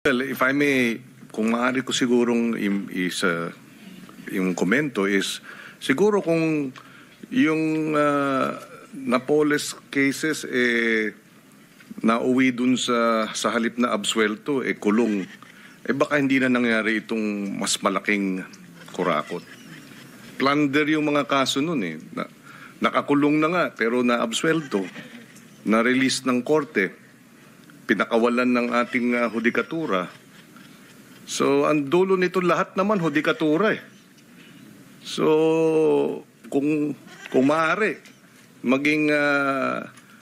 Well, if I may, kung maaari ko sigurong yung komento is, siguro kung yung Napoles cases nauwi dun sa halip na absuelto, kulong, baka hindi na nangyari itong mas malaking kurakot. Plunder yung mga kaso nun nakakulong na nga pero na-absuelto, na-release ng korte, pinakawalan ng ating hudikatura. So, ang dulo nito lahat naman hudikatura So, kung maaari, maging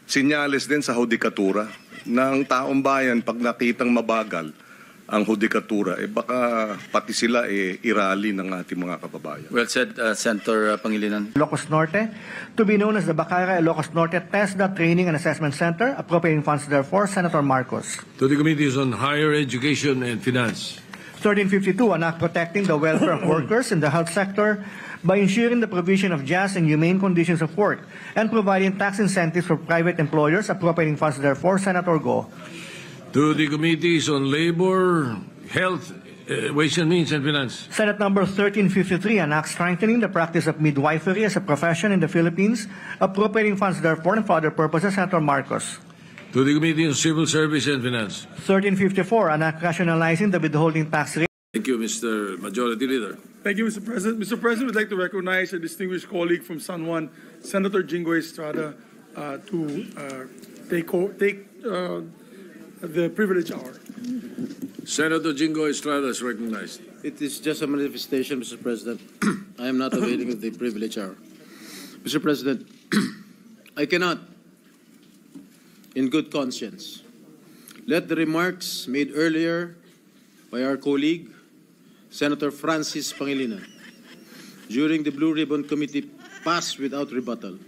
sinyales din sa hudikatura ng taong bayan pag nakitang mabagal ang hudikatura, baka pati sila irali ng ating mga kababayan. Well said, Senator Pangilinan. Ilocos Norte, to be known as the Bacara Ilocos Norte TESDA Training and Assessment Center, appropriating funds therefore, Senator Marcos. To the Committees on Higher Education and Finance. 1352, an act protecting the welfare of workers in the health sector by ensuring the provision of just and humane conditions of work and providing tax incentives for private employers, appropriating funds therefore, Senator Go. To the Committees on Labor, Health, Ways and Means and Finance. Senate number 1353, an act strengthening the practice of midwifery as a profession in the Philippines, appropriating funds therefore and for other purposes, Senator Marcos. To the Committee on Civil Service and Finance. 1354, an act rationalizing the withholding tax rate. Thank you, Mr. Majority Leader. Thank you, Mr. President. Mr. President, we'd like to recognize a distinguished colleague from San Juan, Senator Jinggoy Estrada, to take the privilege hour. Senator Jinggoy Estrada is recognized. It is just a manifestation, Mr. President. I am not availing of the privilege hour. Mr. President, I cannot, in good conscience, let the remarks made earlier by our colleague, Senator Francis Pangilinan, during the Blue Ribbon Committee pass without rebuttal.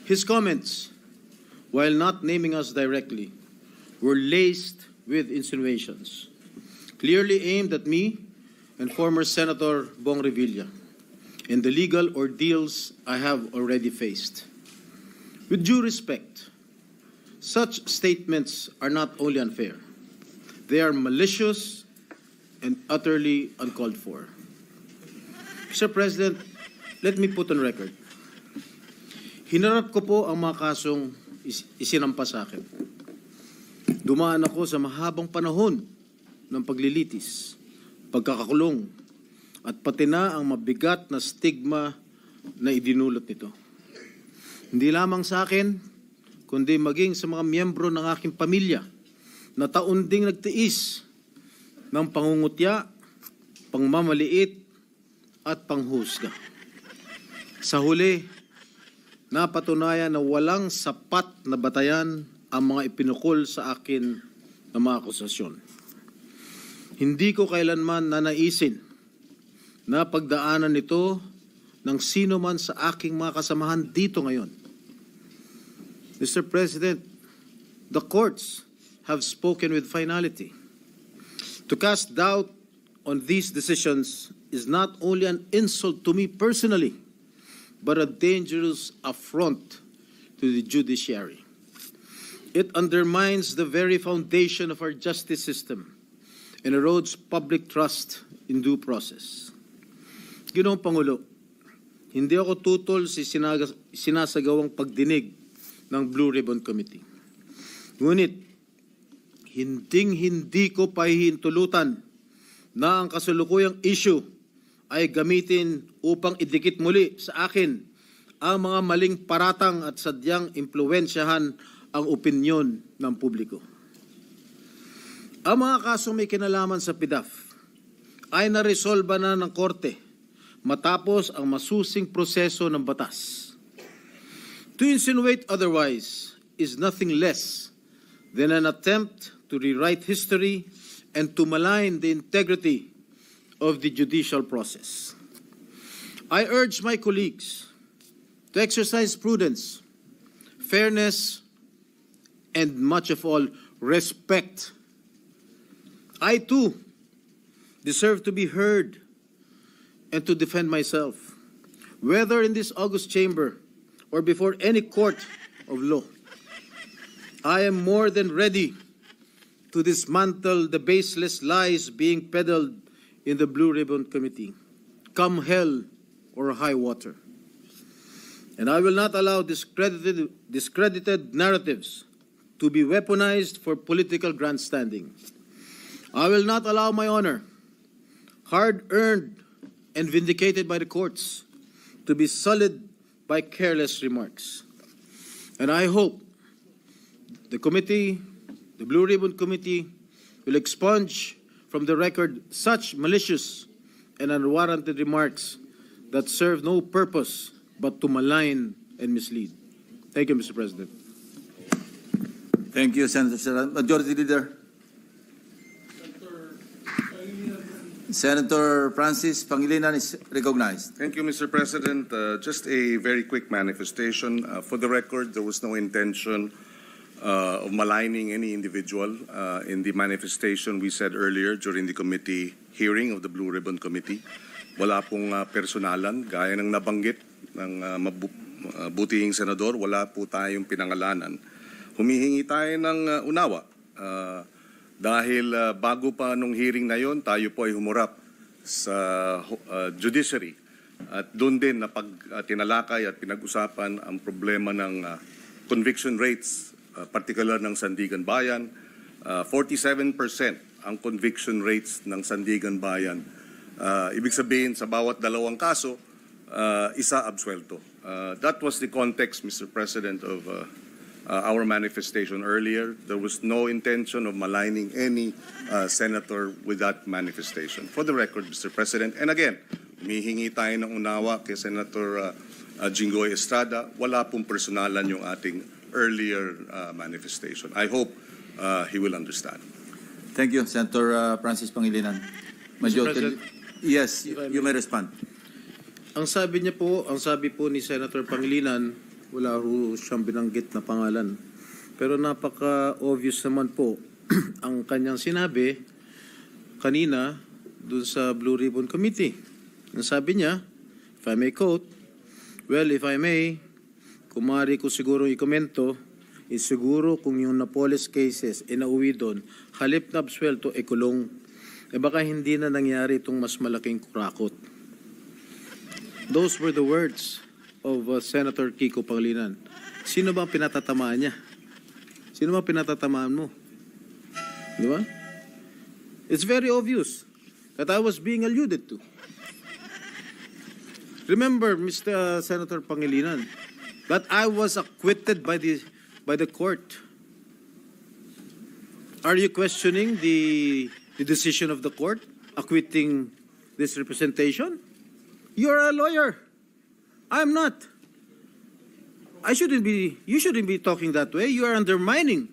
His comments, while not naming us directly, were laced with insinuations, clearly aimed at me and former Senator Bong Revilla and the legal ordeals I have already faced. With due respect, such statements are not only unfair, they are malicious and utterly uncalled for. Mr. President, let me put on record. Hinarap ko po ang mga kasong isinampa sa akin. Dumaan ako sa mahabang panahon ng paglilitis, pagkakakulong, at pati na ang mabigat na stigma na idinulot nito. Hindi lamang sa akin, kundi maging sa mga miyembro ng aking pamilya na taon ding nagtiis ng pangungutya, pangmamaliit, at panghusga. Sa huli, napatunayan na walang sapat na batayan ang mga ipinukol sa akin na mga akusasyon. Hindi ko kailanman nanaisin na pagdaanan nito ng sino man sa aking mga kasamahan dito ngayon. Mr. President, the courts have spoken with finality. To cast doubt on these decisions is not only an insult to me personally, but a dangerous affront to the judiciary. It undermines the very foundation of our justice system and erodes public trust in due process. Ginoong Pangulo, hindi ako tutol sa sinasagawang pagdinig ng Blue Ribbon Committee. Ngunit, hindi ko pahihintulutan na ang kasalukuyang issue ay gamitin upang idikit muli sa akin ang mga maling paratang at sadyang impluwensyahan ang opinyon ng publiko. Ang mga kasong may kinalaman sa PDAF ay naresolba na ng korte matapos ang masusing proseso ng batas. To insinuate otherwise is nothing less than an attempt to rewrite history and to malign the integrity of the judicial process. I urge my colleagues to exercise prudence, fairness, and much of all, respect. I too deserve to be heard and to defend myself, whether in this august chamber or before any court of law. I am more than ready to dismantle the baseless lies being peddled in the Blue Ribbon Committee, come hell or high water. And I will not allow discredited narratives to be weaponized for political grandstanding. I will not allow my honor, hard-earned and vindicated by the courts, to be sullied by careless remarks. And I hope the committee, the Blue Ribbon Committee, will expunge from the record such malicious and unwarranted remarks that serve no purpose but to malign and mislead. Thank you, Mr. President. Thank you, Senator Serrano. Majority Leader. Senator Francis Pangilinan is recognized. Thank you, Mr. President. Just a very quick manifestation. For the record, there was no intention of maligning any individual. In the manifestation we said earlier during the committee hearing of the Blue Ribbon Committee, wala pong personalan. Gaya ng nabanggit ng butihing senador, wala po tayong pinangalanan. Humihingi tayo ng unawa. Dahil bago pa nung hearing na yon, tayo po ay humurap sa judiciary. At doon din na tinalakay at pinag-usapan ang problema ng conviction rates, particular ng Sandigan Bayan. 47% ang conviction rates ng Sandigan Bayan. Ibig sabihin, sa bawat dalawang kaso, isa absuelto. That was the context, Mr. President, of our manifestation earlier. There was no intention of maligning any senator with that manifestation. For the record, Mr. President, and again, humihingi tayo ng unawa kay Senator Jinggoy Estrada. Wala pong personalan yung ating earlier manifestation. I hope he will understand. Thank you, Senator Francis Pangilinan. Majority. Yes, you may respond. Ang sabi po ni Senator Pangilinan, wala ho siyang binanggit na pangalan. Pero napaka-obvious naman po ang kanyang sinabi kanina dun sa Blue Ribbon Committee. Ang sabi niya, if I may quote, well, if I may, kumari ko siguro ikomento, siguro kung yung Napoles cases inauwi doon, halip na absuelto, kulong. Baka hindi na nangyari itong mas malaking kurakot. Those were the words of Senator Kiko Pangilinan. Sino ba ang pinatatamaan niya? Sino ba ang pinatatamaan mo? Di ba? It's very obvious that I was being alluded to. Remember, Mr. Senator Pangilinan, that I was acquitted by the court. Are you questioning the decision of the court acquitting this representation? You're a lawyer. I'm not. You shouldn't be talking that way. You are undermining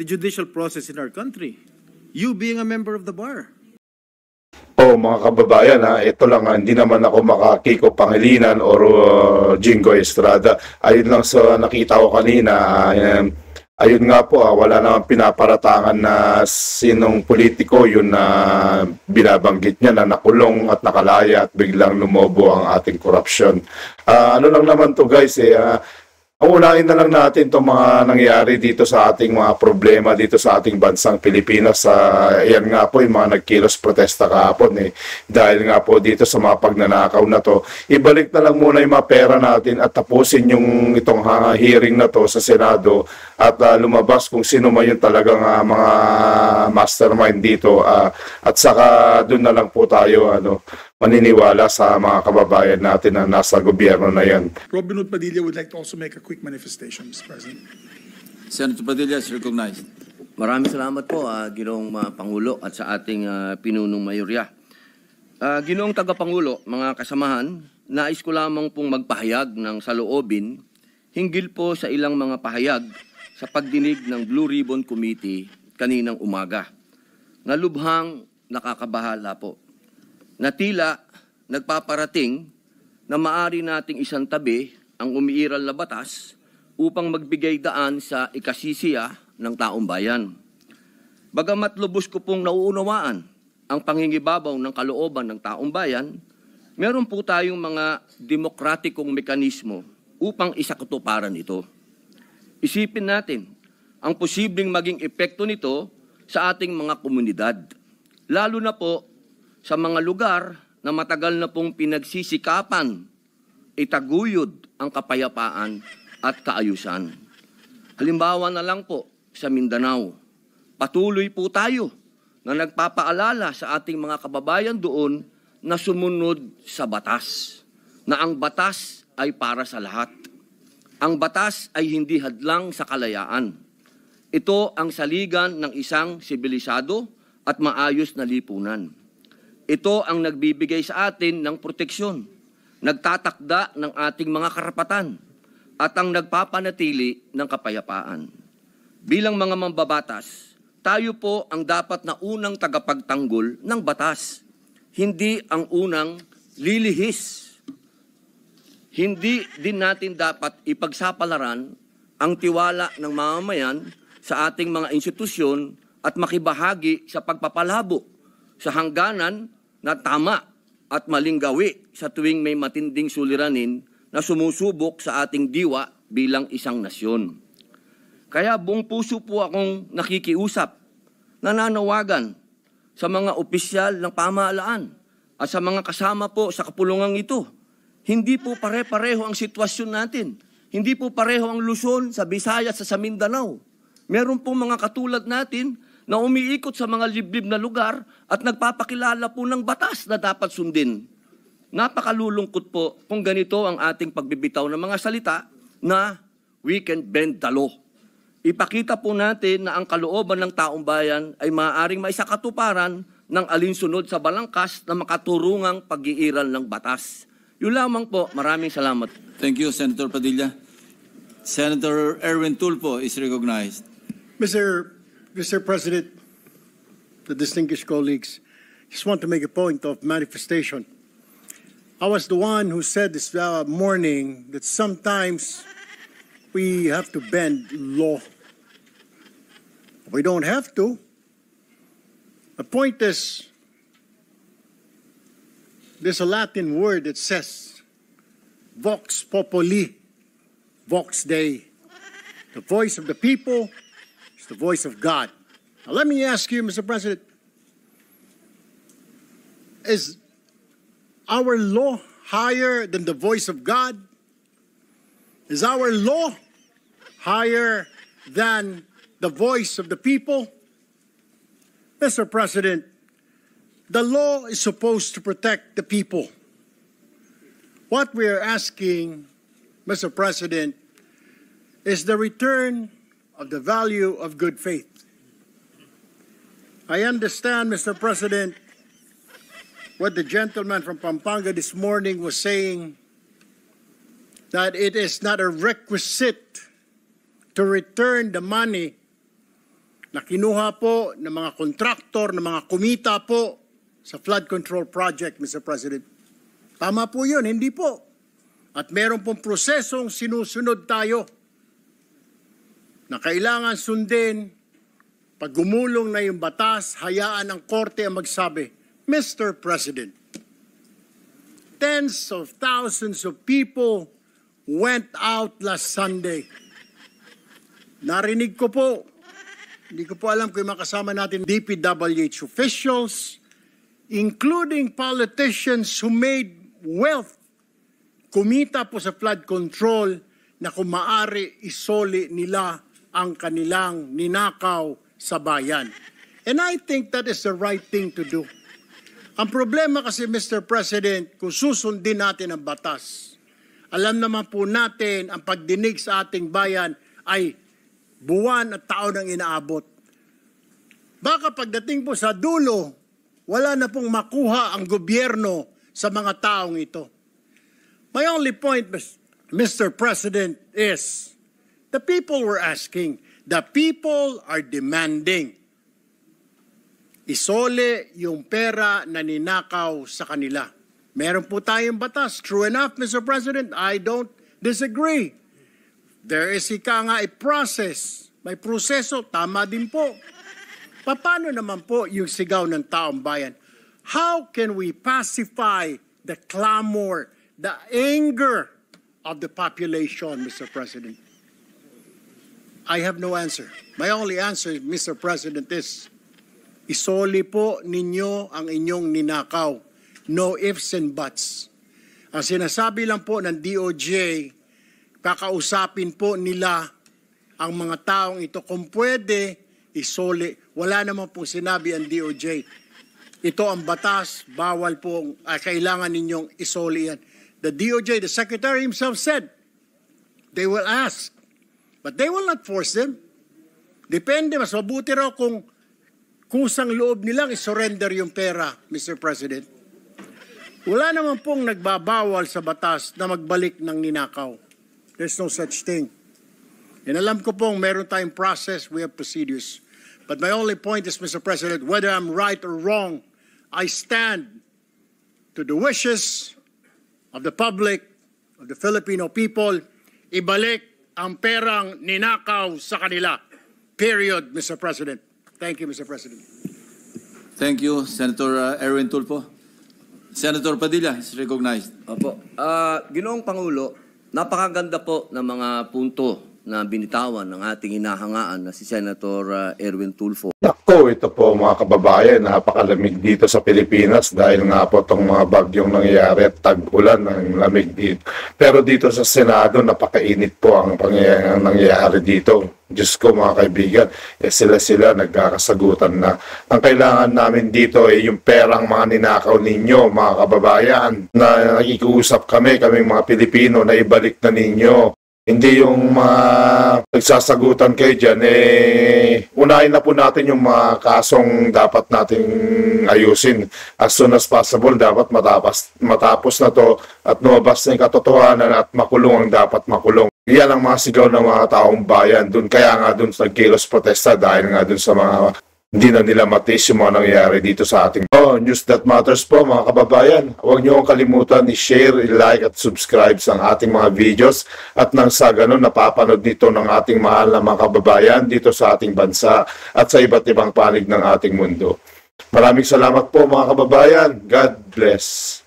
the judicial process in our country. You being a member of the bar. Mga kababayan, ito lang, hindi naman ako makakiko Pangilinan or Jinggoy Estrada. Ayun lang sa nakita ko kanina, ayun nga po, wala namang pinaparatangan na sinong politiko yun na binabanggit niya na nakulong at nakalaya at biglang lumobo ang ating korupsyon. Ano lang naman to guys, unahin na lang natin itong mga nangyari dito sa ating mga problema dito sa ating bansang Pilipinas. Yan nga po yung mga nagkilos protesta kahapon dahil nga po dito sa mga pagnanakaw na to. Ibalik na lang muna yung mga pera natin at tapusin yung itong hearing na to sa Senado at lumabas kung sino man yung talagang mga mastermind dito at saka doon na lang po tayo maniniwala sa mga kababayan natin na nasa gobyerno na yan. Robin Hood Padilla would like to also make a quick manifestation, Mr. President. Senator Padilla is recognized. Maraming salamat po, Ginoong Pangulo at sa ating pinunong mayorya. Ginoong Tagapangulo, mga kasamahan, nais ko lamang pong magpahayag ng saloobin hinggil po sa ilang mga pahayag sa pagdinig ng Blue Ribbon Committee kaninang umaga. Nalubhang nakakabahala po. Na tila nagpaparating na maari nating isang tabi ang umiiral na batas upang magbigay daan sa ikasisiya ng taong bayan. Bagamat lubos ko pong nauunawaan ang pangingibabaw ng kalooban ng taong bayan, meron po tayong mga demokratikong mekanismo upang isakatuparan ito. Isipin natin ang posibleng maging epekto nito sa ating mga komunidad. Lalo na po sa mga lugar na matagal na pong pinagsisikapan itaguyod ang kapayapaan at kaayusan. Halimbawa na lang po sa Mindanao, patuloy po tayo na nagpapaalala sa ating mga kababayan doon na sumunod sa batas, na ang batas ay para sa lahat. Ang batas ay hindi hadlang sa kalayaan. Ito ang saligan ng isang sibilisado at maayos na lipunan. Ito ang nagbibigay sa atin ng proteksyon, nagtatakda ng ating mga karapatan, at ang nagpapanatili ng kapayapaan. Bilang mga mambabatas, tayo po ang dapat na unang tagapagtanggol ng batas, hindi ang unang lilihis. Hindi din natin dapat ipagsapalaran ang tiwala ng mamamayan sa ating mga institusyon at makibahagi sa pagpapalabo sa hangganan na tama at maling gawi sa tuwing may matinding suliranin na sumusubok sa ating diwa bilang isang nasyon. Kaya buong puso po akong nakikiusap, nananawagan sa mga opisyal ng pamahalaan at sa mga kasama po sa kapulungang ito. Hindi po pare-pareho ang sitwasyon natin. Hindi po pareho ang Luzon sa Visayas sa Mindanao. Meron po mga katulad natin na umiikot sa mga liblib na lugar at nagpapakilala po ng batas na dapat sundin. Napakalulungkot po kung ganito ang ating pagbibitaw ng mga salita na we can bend the law. Ipakita po natin na ang kalooban ng taong bayan ay maaaring maisakatuparan ng alinsunod sa balangkas na makaturungang pag-iiral ng batas. Yun lamang po. Maraming salamat. Thank you, Senator Padilla. Senator Erwin Tulfo is recognized. Mr. President, the distinguished colleagues, just want to make a point of manifestation. I was the one who said this morning that sometimes we have to bend law. We don't have to. The point is, there's a Latin word that says, vox populi, vox Dei. The voice of the people is the voice of God. Now let me ask you, Mr. President, is our law higher than the voice of God? Is our law higher than the voice of the people? Mr. President, the law is supposed to protect the people. What we are asking, Mr. President, is the return of the value of good faith. I understand, Mr. President, what the gentleman from Pampanga this morning was saying, that it is not a requisite to return the money na kinuha po ng mga kontraktor, ng mga kumita po sa flood control project, Mr. President. Tama po yun, hindi po. At meron pong prosesong sinusunod tayo na kailangan sundin. Pag gumulong na yung batas, hayaan ang korte ang magsabi, Mr. President, tens of thousands of people went out last Sunday. Narinig ko po, hindi ko po alam kung makasama natin DPWH officials, including politicians who made wealth, kumita po sa flood control na kung maaari isoli nila ang kanilang ninakaw sa bayan. And I think that is the right thing to do. Ang problema kasi, Mr. President, kung susundin natin ang batas, alam naman po natin ang pagdinig sa ating bayan ay buwan at taon ang inaabot. Baka pagdating po sa dulo, wala na pong makuha ang gobyerno sa mga taong ito. My only point, Mr. President, is the people were asking, the people are demanding. Isole yung pera na ninakaw sa kanila. Meron po tayong batas. True enough, Mr. President, I don't disagree. There is a process. May proseso, tama din po. Paano naman po yung sigaw ng taong bayan? How can we pacify the clamor, the anger of the population, Mr. President? I have no answer. My only answer, Mr. President, is isoli po ninyo ang inyong ninakaw. No ifs and buts. Ang sinasabi lang po ng DOJ, kakausapin po nila ang mga taong ito kung pwede isoli. Wala naman pong sinabi ang DOJ. Ito ang batas, bawal po, kailangan ninyong isoli yan. The DOJ, the Secretary himself said, they will ask, but they will not force them. Depende, mas mabuti raw kung kusang loob nilang isurrender yung pera, Mr. President. Wala naman pong nagbabawal sa batas na magbalik ng ninakaw. There's no such thing. And alam ko pong meron tayong process, we have procedures. But my only point is, Mr. President, whether I'm right or wrong, I stand to the wishes of the public, of the Filipino people, ibalik ang perang ninakaw sa kanila. Period, Mr. President. Thank you, Mr. President. Thank you, Senator Erwin Tulfo. Senator Padilla is recognized. Opo. Ginoong Pangulo, napakaganda po ng mga punto na binitawan ng ating hinahangaan na si Senator Erwin Tulfo. Nako, ito po mga kababayan, napakalamig dito sa Pilipinas dahil nga po itong mga bagyong nangyayari at tag-ulan ng lamig dito. Pero dito sa Senado, napakainit po ang nangyayari dito. Diyos ko mga kaibigan, sila nagkakasagutan na. Ang kailangan namin dito ay yung perang mga ninakaw ninyo, mga kababayan, na nakikiusap kaming mga Pilipino na ibalik na ninyo. Hindi yung nagsasagutan kayo dyan, unahin na po natin yung mga kasong dapat nating ayusin. As soon as possible, dapat matapos na to at lumabas na yung katotohanan at makulong ang dapat makulong. Yan ang mga sigaw ng mga taong bayan. Kaya nga dun nagkilos protesta dahil nga dun sa mga hindi na nila matis yung mga nangyayari dito sa ating News That Matters po mga kababayan. Huwag niyo kalimutan i-share, i-like at subscribe sa ating mga videos at nang sa ganun napapanood nito ng ating mahal na mga kababayan dito sa ating bansa at sa iba't ibang panig ng ating mundo. Maraming salamat po mga kababayan. God bless.